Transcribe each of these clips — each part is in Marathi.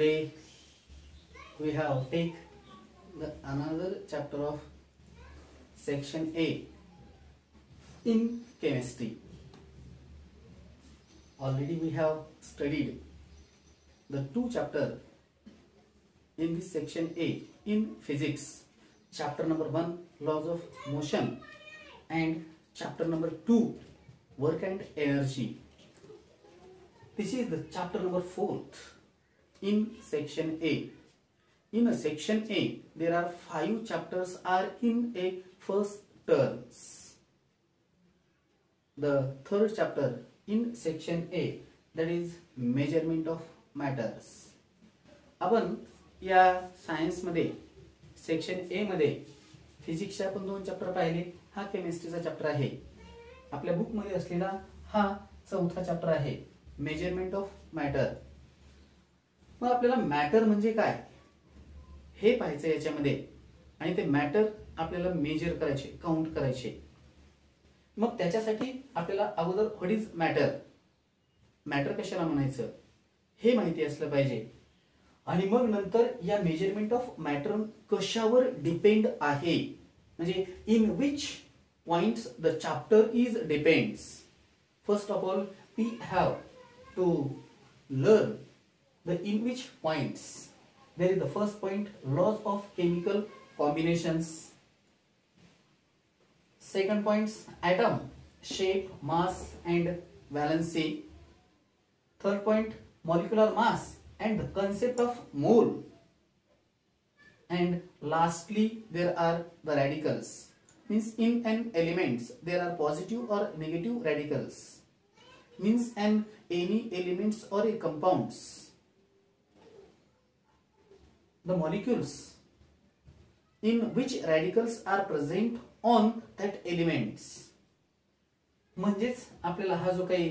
today we have take another chapter of section A in chemistry. Already we have studied the two chapter in this section A in physics. Chapter number 1 laws of motion and chapter number 2 work and energy. This is the chapter number 4 in section A. In section A there are 5 chapters are in a first terms. The third chapter in section A, that is measurement of matters. आपण या सायन्स मध्ये सेक्शन ए मध्ये फिजिक्सचे आपण 2 चॅप्टर पाहिले. हा केमिस्ट्रीचा चॅप्टर आहे. आपल्या बुक मध्ये असलेला हा चौथा चॅप्टर आहे मेजरमेंट ऑफ मॅटर. मग आपल्याला मॅटर म्हणजे काय हे पाहायचं याच्यामध्ये आणि ते मॅटर आपल्याला मेजर करायचे, काउंट करायचे. मग त्याच्यासाठी आपल्याला अगोदर व्हॉट इज मॅटर, मॅटर कशाला म्हणायचं हे माहिती असलं पाहिजे. आणि मग नंतर या मेजरमेंट ऑफ मॅटर कशावर डिपेंड आहे, म्हणजे in which points the chapter is depends. First of all we have to learn the in which points. There is the first point laws of chemical combinations. Second points atom shape, mass and valency. Third point molecular mass and the concept of mole. And lastly there are the radicals. Means in an elements there are positive or negative radicals. Means an any elements or a compounds. The molecules in which radicals are present on that elements. म्हणजेच आपल्याला हा जो काही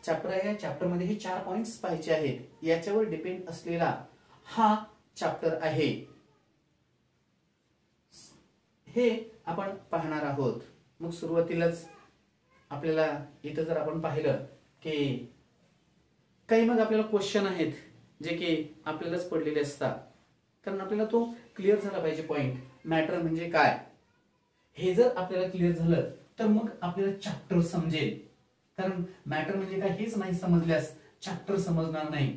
चॅप्टर आहे या चॅप्टर मध्ये हे 4 पॉइंट्स पाहायचे आहेत. याच्यावर डिपेंड असलेला हा चॅप्टर आहे. हे आपण पाहणार आहोत. मग सुरुवातीलाच आपल्याला इथं जर आपण पाहिलं की काही मग आपल्याला क्वेश्चन आहेत जे की आपल्यालाच पडलेले असतात. कारण आपल्याला तो क्लिअर झाला पाहिजे पॉइंट मॅटर म्हणजे काय. हे जर आपल्याला क्लिअर झालं तर मग आपल्याला चॅप्टर समजेल. कारण मॅटर म्हणजे काय हेच नाही समजल्यास चॅप्टर समजणार नाही.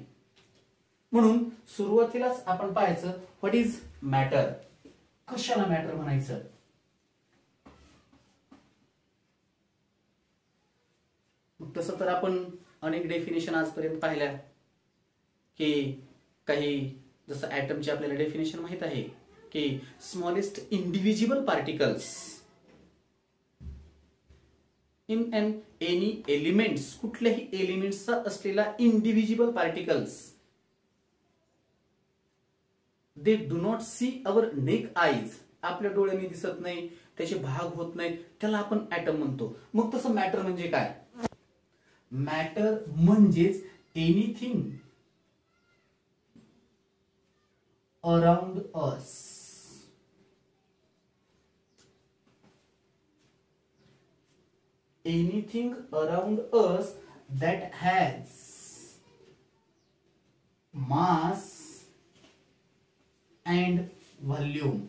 म्हणून सुरुवातीलाच आपण पाहायचं व्हॉट इज मॅटर, कशाला मॅटर म्हणायचं. तसं तर आपण अनेक डेफिनेशन आजपर्यंत पाहिल्या की काही जसं ऍटमची आपल्याला डेफिनेशन माहित आहे की smallest individual particles in an any elements. कुठल्याही एलिमेंट्सचा असलेला individual particles they do not see our naked eyes. आपल्या डोळ्यांनी दिसत नाही, त्याचे भाग होत नाहीत, त्याला आपण ऍटम म्हणतो. मग तसं मॅटर म्हणजे काय. मॅटर म्हणजेच anything around us. Anything around us that has mass and volume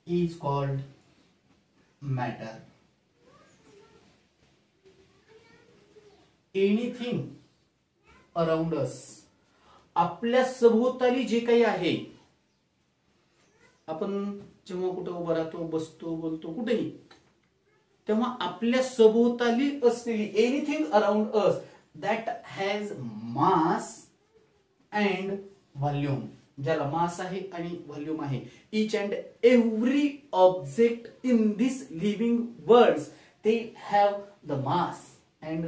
is called matter. Anything around us, आपल्या सभोवताली जे काही आहे. आपण जेव्हा कुठे उभा राहतो, बसतो, बोलतो, कुठेही, तेव्हा आपल्या सभोवताली असलेली anything around us that has mass and volume. ज्याला मास आहे आणि व्हॉल्यूम आहे. Each and every object in this living world they have the mass and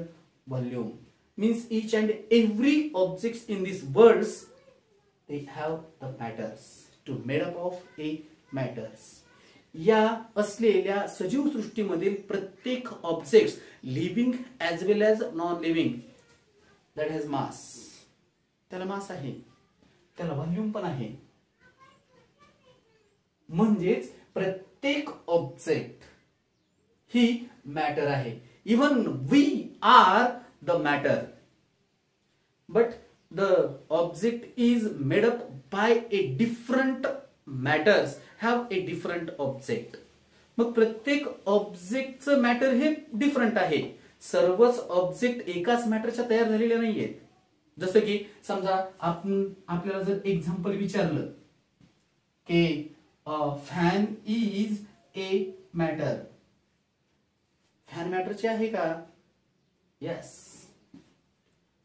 volume. Means each and every objects in this world they have the matters to made up of a matters. या असलेल्या सजीव सृष्टीमधील प्रत्येक objects living as well as non living that has mass. त्याला मास आहे, त्याला व्हॉल्यूम पण आहे. म्हणजेच प्रत्येक ऑब्जेक्ट ही मॅटर आहे. Even we are the matter, but the object is made up by a different matters have a different object. मग प्रत्येक ऑब्जेक्टचं मॅटर हे डिफरंट आहे. सर्वच ऑब्जेक्ट एकाच मॅटरच्या तयार झालेले नाहीयेत. जसं की समजा आपल्याला जर एक्झाम्पल विचारलं की fan is a matter. Fan मॅटरचे आहे का? Yes,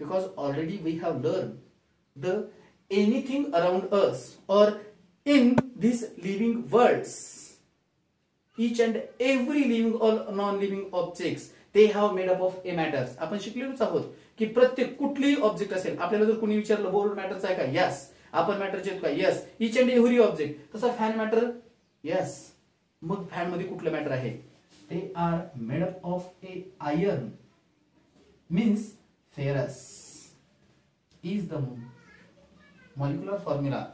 because already we have learn the anything around us or in this living worlds, each and every living or non-living objects they have made up of a matters. आपण शिकलेलोच आहोत की प्रत्येक कुठलीही ऑब्जेक्ट असेल, आपल्याला जर कोणी विचारलं बोर्ड मॅटरचा आहे का? यस. आपण मॅटरचे आहेत का? Yes. Each and every object. तसा फॅन मॅटर? यस. मग फॅन मध्ये कुठलं मॅटर आहे? They are made up of a iron means ferrous is the molecular formula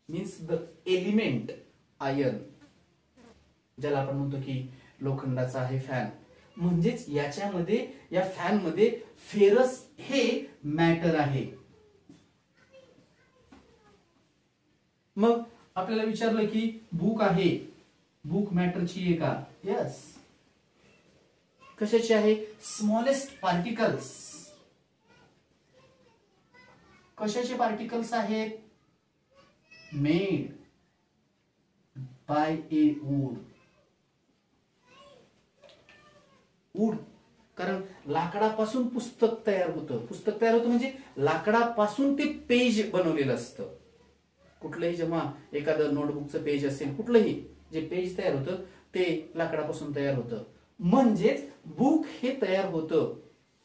means the element iron, ज्याला आपण म्हणतो की लोखंडाचा आहे फॅन. म्हणजेच याच्यामध्ये या फॅन मध्ये फेरस हे मॅटर आहे. मग आपल्याला विचारलं की बुक आहे, बुक मॅटरची आहे का? यस. कशाची आहे? Smallest particles. कशाचे पार्टिकल्स आहेत? Made by a wood. Wood, कारण लाकडापासून पुस्तक तयार होतं. पुस्तक तयार होतं म्हणजे लाकडापासून ते पेज बनवलेलं असतं. कुठलंही जेव्हा एखादं नोटबुकचं पेज असेल, कुठलंही जे पेज तयार होतं ते लाकडापासून तयार होतं. म्हणजेच बुक हे तयार होतं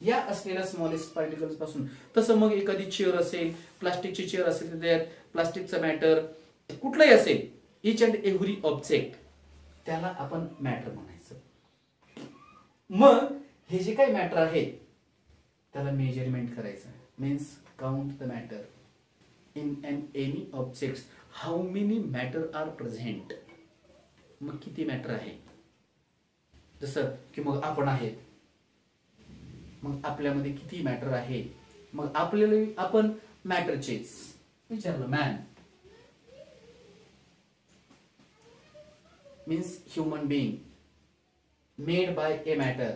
या असलेल्या स्मॉलेस्ट पार्टिकल्स पासून. तसं मग एखादी चेअर असेल, प्लास्टिकची चेअर असेल तर त्यात प्लास्टिकचं मॅटर कुठलंही असेल, इच अँड एव्हरी ऑब्जेक्ट, त्याला आपण मॅटर म्हणायचं. मग हे जे काही मॅटर आहे त्याला मेजरमेंट करायचं. Means count the matter in and any object. How many matter are present. मग किती मॅटर आहे? जसं की मग आपण आहेत, मग आपल्यामध्ये किती मॅटर आहे? मग आपल्याला आपण मॅटरचेच विचारलं. Man means human being made by a matter.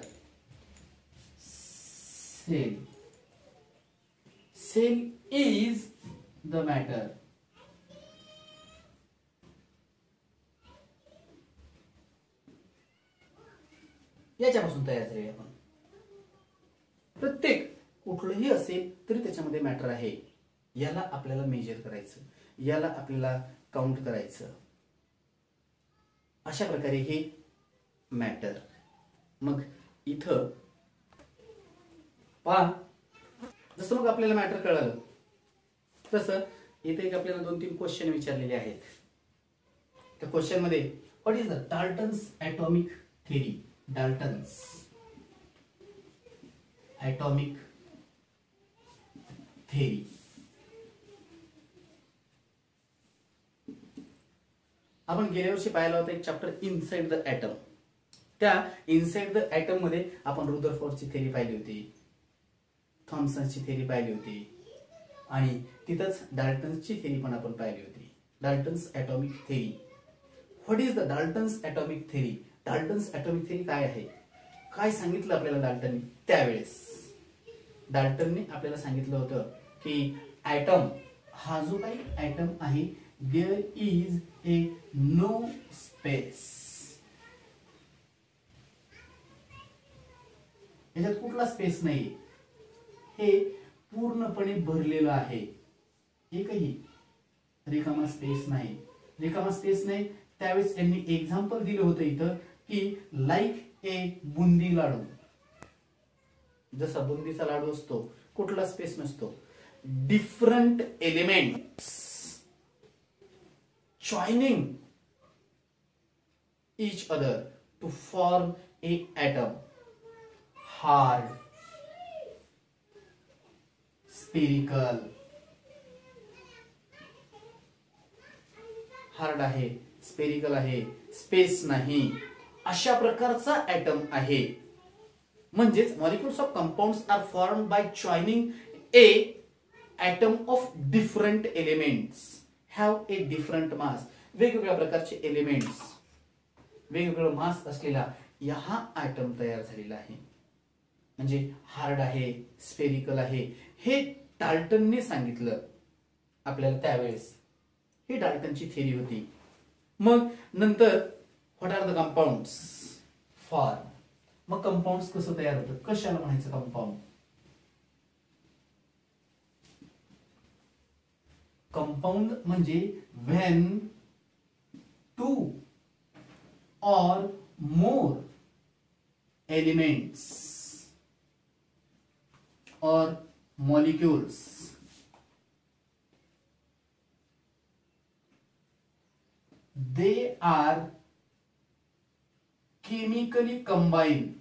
Cell is the matter. याच्यापासून तयार झाले आपण. प्रत्येक कुठलंही असेल तरी त्याच्यामध्ये मॅटर आहे. याला आपल्याला मेजर करायचं, याला आपल्याला काउंट करायचं. अशा प्रकारे हे मॅटर. मग इथं पहा, जसं मग आपल्याला मॅटर कळालं तसं इथे एक आपल्याला 2-3 क्वेश्चन विचारलेले आहेत. त्या क्वेश्चन मध्ये what is the Dalton's atomic theory? Dalton's atomic theory. आपण गेल्या वर्षी पाहिला होता एक चॅप्टर इनसाइड द ॲटम. त्या इनसाइड द ॲटम मध्ये आपण रुदरफोर्डची थेरी पाहिली होती, थॉमसनची थेरी पाहिली होती आणि तिथंच डाल्टन्सची थेरी पण आपण पाहिली होती. Dalton's atomic theory. What is the Dalton's atomic theory? Dalton's atomic theory काय आहे? काय सांगितलं आपल्याला डाल्टनने त्यावेळेस? डाल्टनने आपल्याला सांगितलं होतं की ॲटम हा जो काही ॲटम आहे, there is a no space. याच्यात कुठला स्पेस नाही, हे पूर्णपणे भरलेलं आहे. एकही रिकामा स्पेस नाही. रिकामा स्पेस नाही. त्यावेळेस यांनी एक्झाम्पल दिलं होतं इथं की लाईक ए बुंदी लाडू. जसा बुंदीचा लाडू असतो, कुठला स्पेस नसतो. Different elements joining each other to form a atom. Hard, spherical, hard आहे, स्पेरिकल आहे, स्पेस नाही, अशा प्रकारचा ॲटम आहे. म्हणजेच molecules of compounds are formed by joining a atom of different elements have a different mass. वेगवेगळ्या प्रकारचे एलिमेंट्स, वेगवेगळं मास असलेला हा ॲटम तयार झालेला आहे. म्हणजे हार्ड आहे, स्फेरिकल आहे, हे डाल्टनने सांगितलं आपल्याला त्यावेळेस. ही डाल्टनची थेरी होती. मग नंतर what are the compounds form. मग कंपाऊंड्स कसं तयार होतं, कशाला म्हणायचं कंपाऊंड. कंपाऊंड म्हणजे when two or more elements or molecules they are chemically combined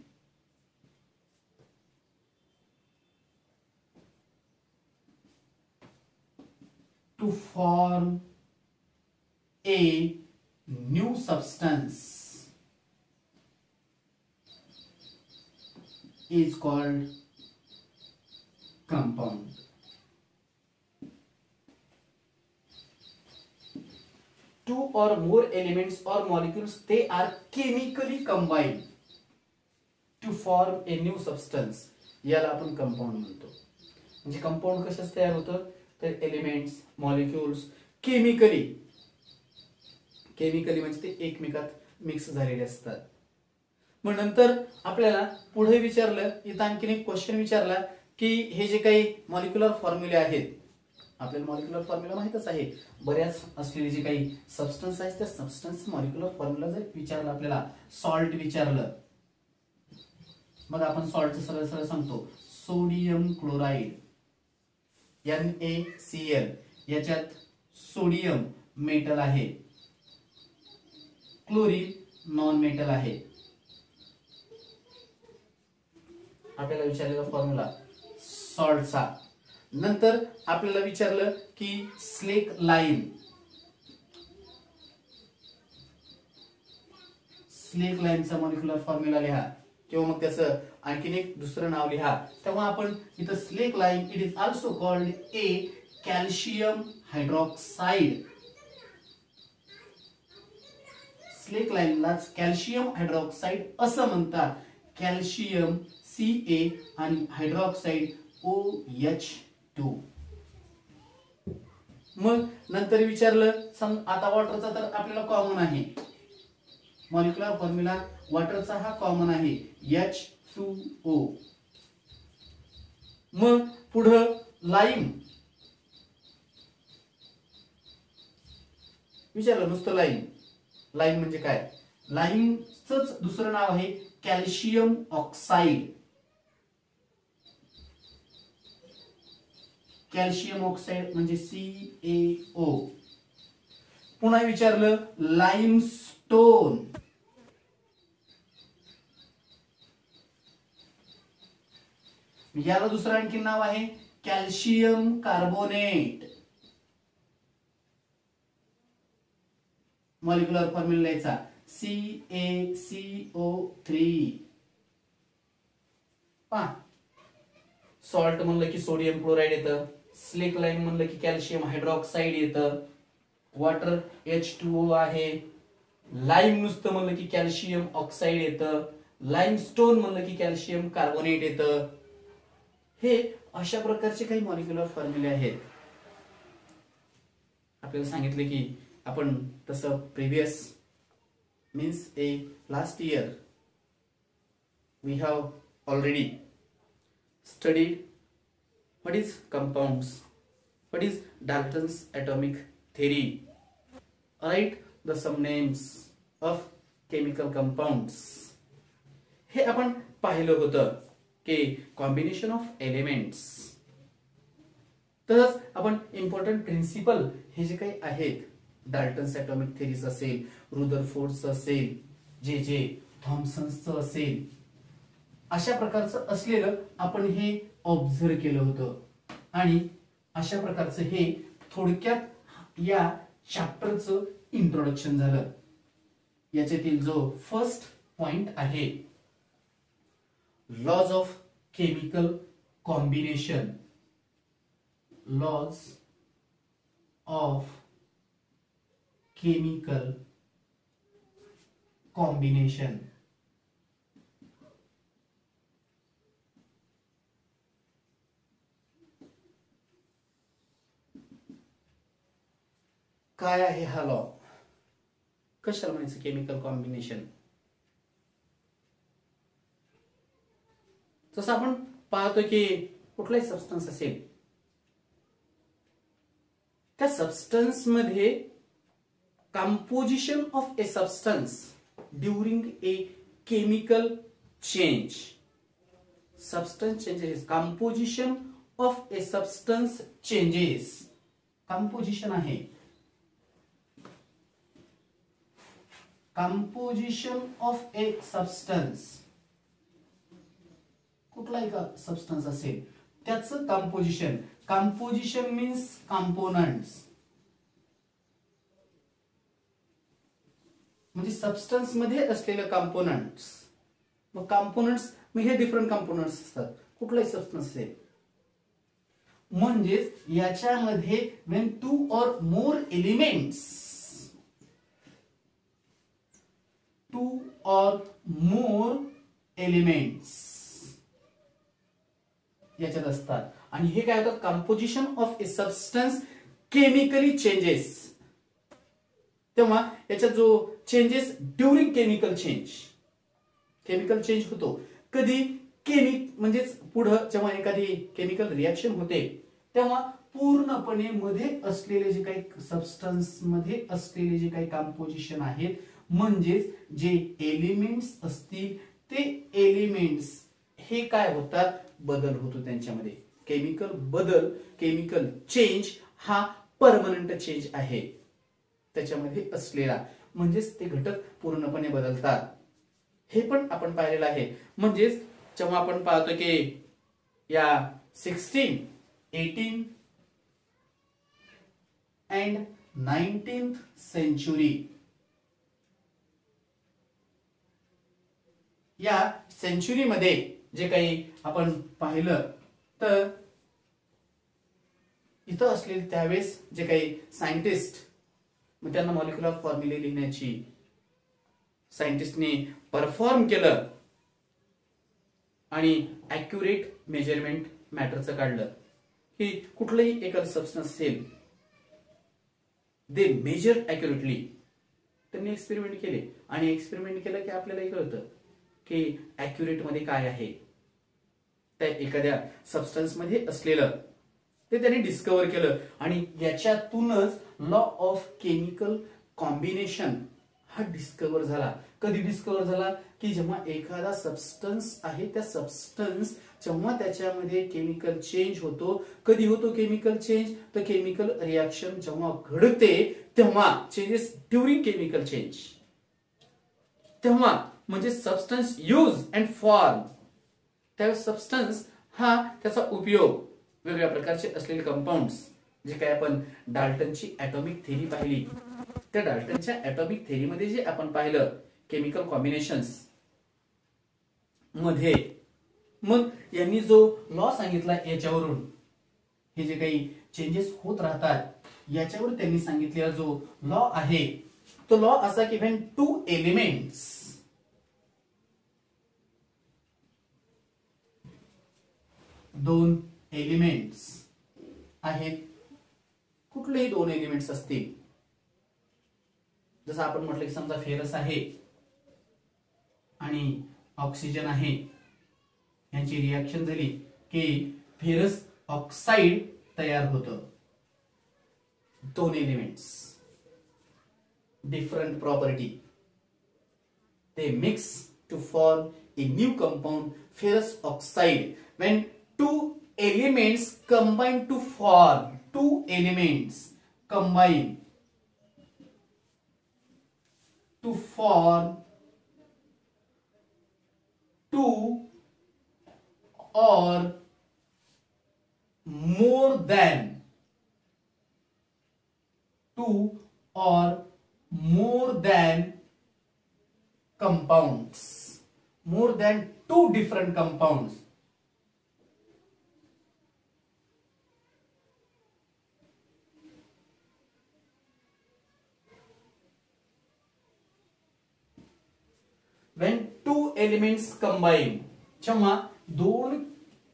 to form a new substance is called compound. Two or more elements or molecules, they are chemically combined to form a new substance. याला आपण कंपाऊंड म्हणतो. म्हणजे कंपाऊंड कशाच तयार होतं, तर एलिमेंट्स, मॉलिक्युल्स केमिकली म्हणजे ते एकमेकात मिक्स झालेले असतात. मग नंतर आपल्याला पुढे विचारलं, इथं आणखीन एक क्वेश्चन विचारला की हे जे काही मॉलिक्युलर फॉर्म्युले आहेत, आपल्याला मॉलिक्युलर फॉर्म्युला माहितच आहे, बऱ्याच असलेले जे काही सबस्टन्स आहेत त्या सबस्टन्स मॉलिक्युलर फॉर्म्युला जर विचारलं, आपल्याला सॉल्ट विचारलं, मग आपण सॉल्टचं सरळ सरळ सांगतो, सोडियम क्लोराईड NaCl. याच्यात सोडियम मेटल आहे, क्लोरीन नॉन मेटल आहे. आपल्याला विचारलेला फॉर्म्युला सॉल्टचा. नंतर आपल्याला विचारलं की स्लेक लाईम, स्लेक लाईमचा मॉलिक्युलर फॉर्म्युला लिहा किंवा मग त्याचं आणखीन एक दुसरं नाव लिहा. तेव्हा आपण इथं slake lime, it is also called a calcium hydroxide. Slake लाईमलाच कॅल्शियम हायड्रॉक्साईड असं म्हणतात. कॅल्शियम Ca आणि हायड्रॉक्साईड OH2. मग नंतर विचारलं, आता वॉटरचा तर आपल्याला कॉमन आहे, मॉलिक्युलर फॉर्म्युला वॉटरचा हा कॉमन आहे H2O. मग पुढं लाईम विचारलं, नुसतं लाईम. लाईम म्हणजे काय, लाईमचंच दुसरं नाव आहे कॅल्शियम ऑक्साईड. कॅल्शियम ऑक्साईड म्हणजे CaO. पुन्हा विचारलं लाईमस्टोन, याला दुसरं आणखी नाव आहे कॅल्शियम कार्बोनेट. मॉलिक्युलर फॉर्म्युला लिहायचा CaCO3. पहा, सॉल्ट म्हणलं की सोडियम क्लोराईड येतं, स्लेक लाईम म्हणलं की कॅल्शियम हायड्रॉक्साईड येतं, वॉटर H2O आहे, लाईम नुसतं म्हणलं की कॅल्शियम ऑक्साईड येतं, लाईमस्टोन म्हणलं की कॅल्शियम कार्बोनेट येतं. हे अशा प्रकारचे काही मॉलिक्युलर फॉर्म्युले आहेत. आपल्याला सांगितले की आपण तसं previous means last year we have already studied what is compounds, what is Dalton's atomic theory, write the some names of chemical compounds. हे आपण पाहिलं होतं की कॉम्बिनेशन ऑफ एलिमेंट्स. तसंच आपण इम्पॉर्टंट प्रिन्सिपल हे जे काही आहेत, डाल्टन्स ॲटॉमिक थेरीज असेल, रुदरफोर्डचं असेल, जे थॉम्सनचं असेल, अशा प्रकारचं असलेलं आपण हे ऑब्झर्व केलं होतं. आणि अशा प्रकारचं हे थोडक्यात या चॅप्टरचं इंट्रोडक्शन झालं. याच्यातील जो फर्स्ट पॉइंट आहे, laws of chemical combination. laws of chemical combination. काय आहे हा लॉ? कशाला म्हणायचं केमिकल कॉम्बिनेशन? जसं आपण पाहतो की कुठलाही सबस्टन्स असेल, त्या सबस्टन्स मध्ये composition of A substance during a chemical change, substance changes, composition of a substance changes. composition आहे, composition of a substance, कुठलाही का सबस्टन्स असेल त्याचं कंपोजिशन. कंपोजिशन मीन्स कंपोनंट्स, म्हणजे सबस्टन्स मध्ये असलेले कंपोनंट्स. मग कंपोनंट्स मग हे डिफरंट कंपोनंट्स असतात कुठलाही सबस्टन्स असेल. म्हणजेच याच्यामध्ये when two or more elements, two or more elements याच्यात असतात. आणि हे काय होतं, composition of A substance chemically changes. तेव्हा याच्यात जो changes during chemical change, chemical change होतो कधी, म्हणजेच पुढं जेव्हा एखादी केमिकल रिएक्शन होते तेव्हा पूर्णपणे मध्ये असलेले जे काही सबस्टन्स मध्ये असलेले जे काही कंपोजिशन आहेत, म्हणजेच जे एलिमेंट्स असतील ते एलिमेंट्स हे काय होतात, बदल होतो त्यांच्यामध्ये. केमिकल बदल, केमिकल चेंज हा परमनंट चेंज आहे त्याच्यामध्ये असलेला, म्हणजेच ते घटक पूर्णपणे बदलतात. हे पण आपण पाहिलेलं आहे. म्हणजेच जेव्हा आपण पाहतो की या 16, 18 and 19th century, या सेंचुरी मध्ये जे काही आपण पाहिलं तर इथं असलेले त्यावेळेस जे काही सायंटिस्ट, मग त्यांना मॉलिक्युलर फॉर्म्युले लिहिण्याची सायंटिस्टने परफॉर्म केलं आणि ॲक्युरेट मेजरमेंट मॅटरचं काढलं की कुठलंही एखादं सबस्टन्स असेल दे मेजर ॲक्युरेटली. त्यांनी एक्सपेरिमेंट केले आणि एक्सपेरिमेंट केलं की आपल्याला कळतं की ॲक्युरेट मध्ये काय आहे. त्या एखाद्या सबस्टन्स मध्ये असलेलं ते त्यांनी डिस्कव्हर केलं आणि याच्यातूनच लॉ ऑफ केमिकल कॉम्बिनेशन हा डिस्कव्हर झाला. कधी डिस्कव्हर झाला की जेव्हा एखादा सबस्टन्स आहे, त्या सबस्टन्स जेव्हा त्याच्यामध्ये केमिकल चेंज होतो. कधी होतो केमिकल चेंज, तर केमिकल रिएक्शन जेव्हा घडते तेव्हा, चेंजेस ड्यूरिंग केमिकल चेंज, तेव्हा म्हणजे सबस्टन्स यूज अँड फॉर्म, त्या सबस्टन्स हा त्याचा उपयोग, वेगवेगळ्या प्रकारचे असलेले कंपाऊंड्स, जे काय आपण डाल्टनची ॲटॉमिक थेरी पाहिली, त्या डाल्टनच्या ॲटॉमिक थेरीमध्ये जे आपण पाहिलं केमिकल कॉम्बिनेशन्स मध्ये, मग यांनी जो लॉ सांगितला याच्यावरून हे जे काही चेंजेस होत राहतात याच्यावर त्यांनी सांगितलेला जो लॉ आहे तो लॉ असा की व्हेन टू एलिमेंट्स, दोन एलिमेंट्स आहेत, कुठलेही दोन एलिमेंट्स असतील, जसं आपण म्हटलं की समजा फेरस आहे आणि ऑक्सिजन आहे, यांची रिएक्शन झाली की फेरस ऑक्साइड तयार होतं. दोन elements, different property, they mix to form a new compound, ferrous oxide. When two elements combine to form, two elements combine to form two or more than compounds, more than two different compounds. When two elements combine, जेव्हा दोन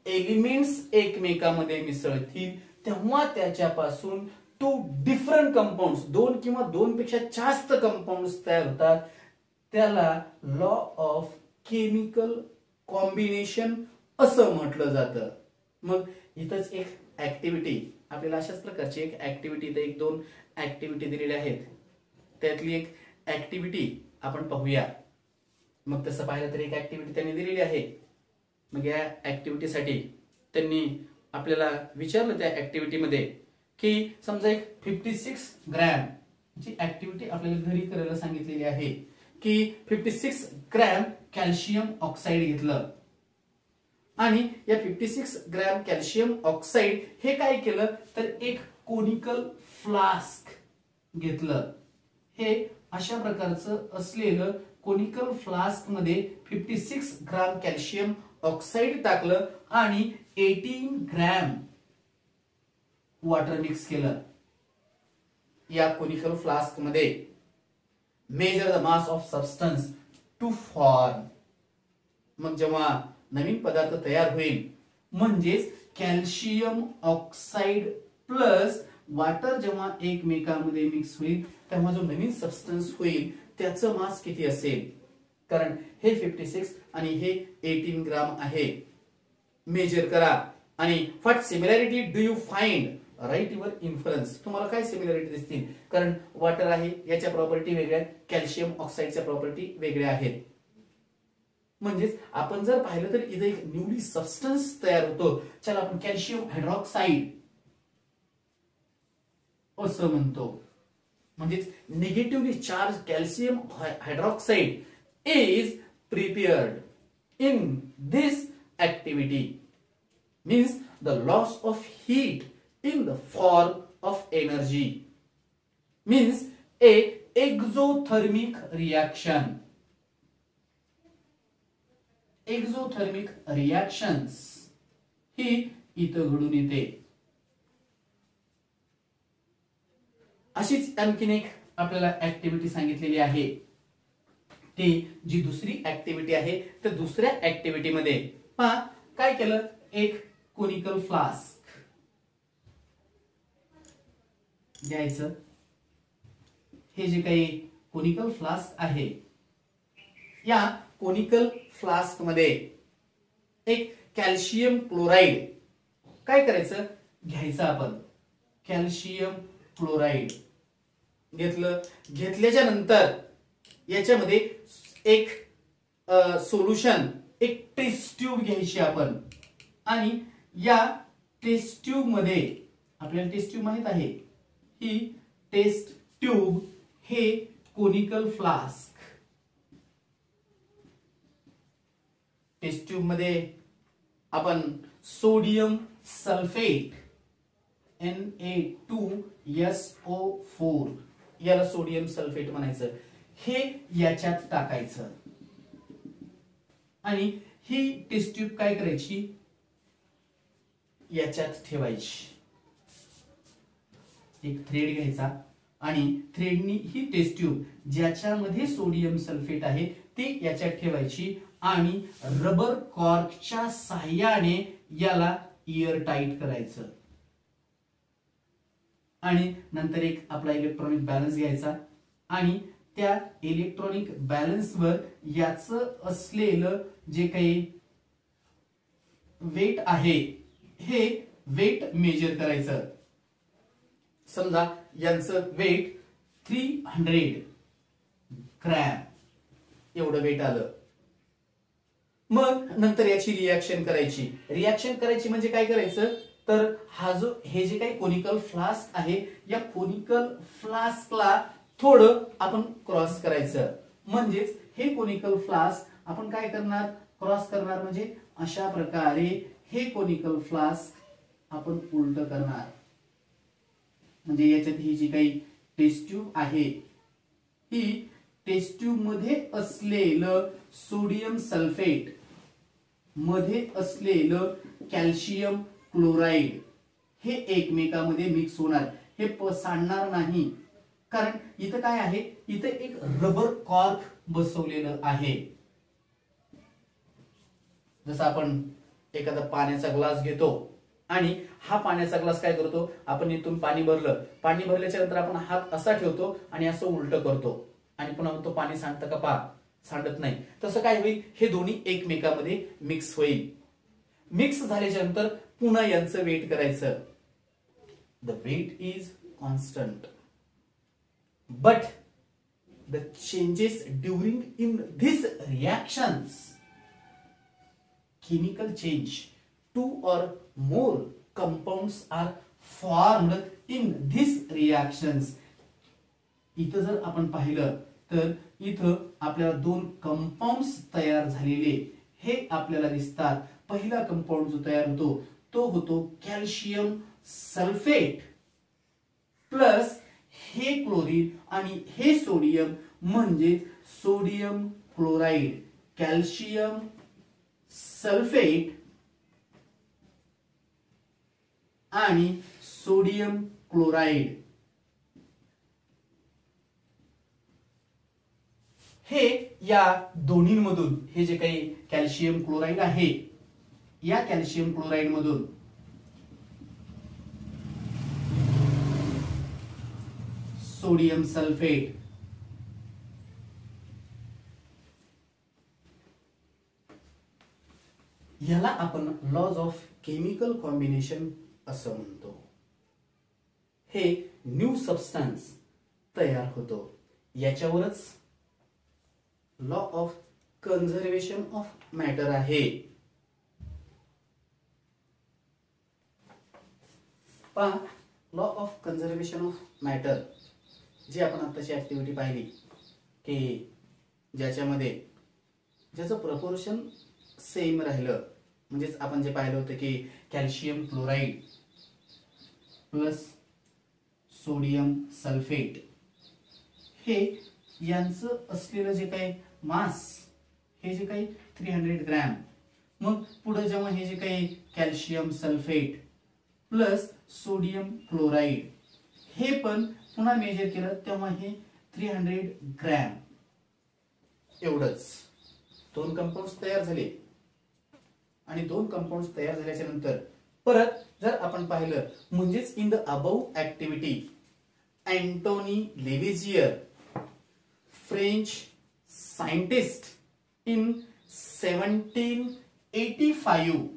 एलिमेंट्स एकमेकांमध्ये मिसळतील तेव्हा त्याच्यापासून टू डिफरंट कंपाऊंड्स, दोन किंवा दोन पेक्षा जास्त कंपाऊंड्स तयार होतात, त्याला लॉ ऑफ केमिकल कॉम्बिनेशन असं म्हटलं जातं. मग इथंच एक ऍक्टिव्हिटी आपल्याला अशाच प्रकारची एक ऍक्टिव्हिटी, इथे एक दोन ऍक्टिव्हिटी दिलेल्या आहेत, त्यातली एक ऍक्टिव्हिटी आपण पाहूया. मग तसं पाहिलं तर एक ऍक्टिव्हिटी त्यांनी दिलेली आहे. मग या ऍक्टिव्हिटीसाठी त्यांनी आपल्याला विचारलं त्या ऍक्टिव्हिटी मध्ये की समजा एक 56 ग्रॅम ची ऍक्टिव्हिटी आपल्याला घरी करायला सांगितलेली आहे की 56 ग्रॅम कॅल्शियम ऑक्साईड घेतलं आणि या 56 ग्रॅम कॅल्शियम ऑक्साईड हे काय केलं तर एक कोनिकल फ्लास्क घेतलं. हे अशा प्रकारचं असलेलं कोनिकल फ्लास्क मध्ये 56 ग्रॅम कॅल्शियम ऑक्साईड टाकलं आणि 18 ग्रॅम वॉटर मिक्स केलं. या कोनिकल फ्लास्क मध्ये measure the mass of substance to form. मग जेव्हा नवीन पदार्थ तयार होईल म्हणजेच कॅल्शियम ऑक्साईड प्लस वॉटर जेव्हा एकमेकांमध्ये मिक्स होईल तेव्हा जो नवीन सबस्टन्स होईल त्याचं मास किती असेल, कारण हे 56 आणि हे 18 ग्राम आहे. मेजर करा आणि what similarity do you find, write your inference. तुम्हाला काय सिमिलॅरिटी दिसतील, कारण वॉटर आहे याच्या प्रॉपर्टी वेगळ्या, कॅल्शियम ऑक्साईडच्या प्रॉपर्टी वेगळ्या आहेत. म्हणजेच आपण जर पाहिलं तर इथे एक न्यूली सबस्टन्स तयार होतो, चला आपण कॅल्शियम हायड्रॉक्साईड असं म्हणतो. म्हणजेच negatively charge calcium hydroxide is prepared in this activity, means the loss of heat in the form of energy, means a exothermic reaction. Exothermic reactions ही इथं घडून येते. अशीच आणखीन एक आपल्याला ऍक्टिव्हिटी सांगितलेली आहे. ती जी दुसरी ऍक्टिव्हिटी आहे तर दुसऱ्या ऍक्टिव्हिटी मध्ये पहा काय केलं, एक कोनिकल फ्लास्क घ्यायचं. हे जे काही कोनिकल फ्लास्क आहे या कोनिकल फ्लास्क मध्ये एक कॅल्शियम क्लोराईड काय करायचं घ्यायचं, आपण कॅल्शियम क्लोराईड घेतलं. घेतल्याच्या नंतर याच्यामध्ये एक सोल्युशन, एक टेस्ट ट्यूब घ्यायची आपण आणि या टेस्ट ट्यूब मध्ये आपल्याला टेस्ट ट्यूब माहित आहे, ही टेस्ट ट्यूब हे कोनिकल फ्लास्क, टेस्ट ट्यूब मध्ये आपण सोडियम सल्फेट Na2SO4 याला सोडियम सल्फेट म्हणायचं, हे याच्यात टाकायचं आणि ही टेस्ट ट्यूब काय करायची याच्यात ठेवायची. एक थ्रेड घ्यायचा आणि थ्रेडनी ही टेस्ट ट्यूब ज्याच्यामध्ये सोडियम सल्फेट आहे ती याच्यात ठेवायची आणि रबर कॉर्कच्या साहाय्याने याला एअर टाईट करायचं आणि नंतर एक आपला इलेक्ट्रॉनिक बॅलन्स घ्यायचा आणि त्या इलेक्ट्रॉनिक बॅलन्सवर याचं असलेलं जे काही वेट आहे हे वेट मेजर करायचं. समजा यांचं वेट 300 ग्रॅम एवढं वेट आलं. मग नंतर याची रिएक्शन करायची. रिएक्शन करायची म्हणजे काय करायचं तर हा जो हे जे काही कोनिकल फ्लास्क आहे या कोनिकल फ्लास्कला थोडं आपण क्रॉस करायचं. म्हणजेच हे कोनिकल फ्लास्क आपण काय करणार क्रॉस करणार, म्हणजे अशा प्रकारे हे कोनिकल फ्लास्क आपण उलट करणार. म्हणजे याच्यात ही जी काही टेस्ट ट्यूब आहे ही टेस्ट ट्यूब मध्ये असलेलं सोडियम सल्फेट मध्ये असलेलं कॅल्शियम क्लोराईड हे एकमेकांमध्ये मिक्स होणार, हे पसरणार नाही. कारण इथं काय आहे, इथं एक रबर कॉर्क बसवलेलं आहे जसं आपण एखादा पाण्याचा ग्लास घेतो आणि हा पाण्याचा ग्लास काय करतो, आपण इथून पाणी भरलं, पाणी भरल्याच्या नंतर आपण हात असा ठेवतो आणि असं उलट करतो आणि पुन्हा तो पाणी सांडतं का, पहा सांडत नाही. तसं काय होईल, हे दोन्ही एकमेकांमध्ये मिक्स होईल. मिक्स झाल्याच्या नंतर पुन्हा यांचं वेट करायचं. The weight is constant but the changes during in this reactions, chemical change, two or more compounds are formed in these reactions. इथं जर आपण पाहिलं तर इथं आपल्याला दोन कंपाऊंड्स तयार झालेले हे आपल्याला दिसतात. पहिला कंपाऊंड जो तयार होतो तो होतो कॅल्शियम सल्फेट प्लस हे क्लोरीन आणि हे सोडियम म्हणजे सोडियम क्लोराइड. कॅल्शियम सल्फेट आणि सोडियम क्लोराइड हे या दोन्हींमधून, हे जे काही कॅल्शियम क्लोराइड आहे या कॅल्शियम क्लोराइड मधून सोडियम सल्फेट याला आपण लॉज ऑफ केमिकल कॉम्बिनेशन असं म्हणतो. हे न्यू सबस्टन्स तयार होतो. याच्यावरच law of conservation of matter आहे. पहा, law of conservation of matter जी आपण आताची ऍक्टिव्हिटी पाहिली की ज्याच्यामध्ये ज्याचं प्रपोर्शन सेम राहिलं, म्हणजेच आपण जे पाहिलं होतं की calcium chloride plus sodium sulphate हे यांचं असलेलं जे काही मास हे जे काही 300 ग्रॅम, मग पुढे जेव्हा हे जे काही calcium sulphate plus sodium chloride हे पण पुन्हा मेजर केलं तेव्हा हे 300 ग्रॅम एवढंच. दोन कंपाऊंड्स तयार झाले आणि दोन कंपाऊंड्स तयार झाल्याच्या नंतर परत जर आपण पाहिलं म्हणजेच in the above activity Antoine Lavoisier, French scientist, in 1785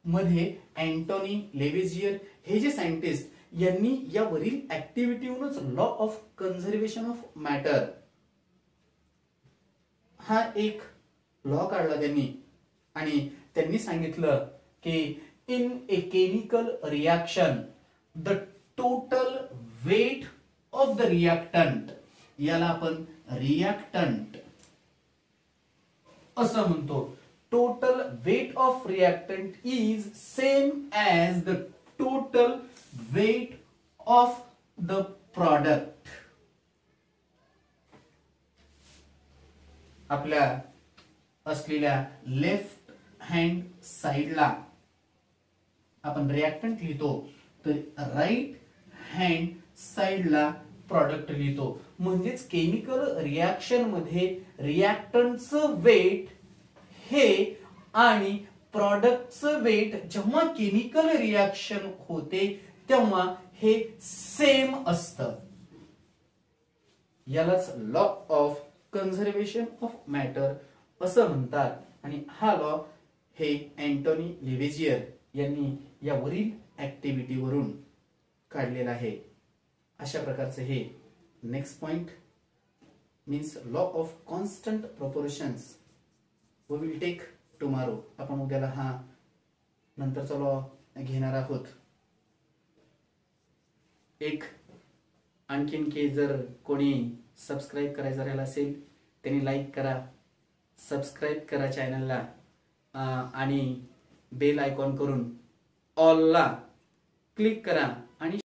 मध्ये अँटोनी लेविजियर हे जे सायंटिस्ट यांनी या वरील ऍक्टिव्हिटीवरूनच law of conservation of matter हा एक लॉ काढला त्यांनी आणि त्यांनी सांगितलं की in a chemical reaction the total weight of the reactant, याला आपण रिएक्टंट असं म्हणतो. Total weight of reactant is same as the total weight of the product. आपल्या असलेल्या लेफ्ट हँड साइडला आपण रिएक्टंट लिहितो तर राइट हँड साइडला प्रॉडक्ट लिहितो. म्हणजेच केमिकल रिएक्शन मध्ये रिएक्टंटचं वेट हे आणि प्रॉडक्टचं वेट जेव्हा केमिकल रिएक्शन होते तेव्हा हे सेम असतं. यालाच law of conservation of matter असं म्हणतात. आणि हा लॉ हे अँटोनी लेविजियर यांनी या वरील ऍक्टिव्हिटी वरून काढलेला आहे. अशा प्रकारचे हे next point means law of constant proportions we will take tomorrow. आपण उद्याला हा नंतरचा लॉ घेणार आहोत. एक आणखीन की जर कोणी सबस्क्राइब करायचं राहिला असेल त्यांनी लाईक करा, सबस्क्राइब करा चॅनलला आणि बेल आयकॉन करून ऑलला क्लिक करा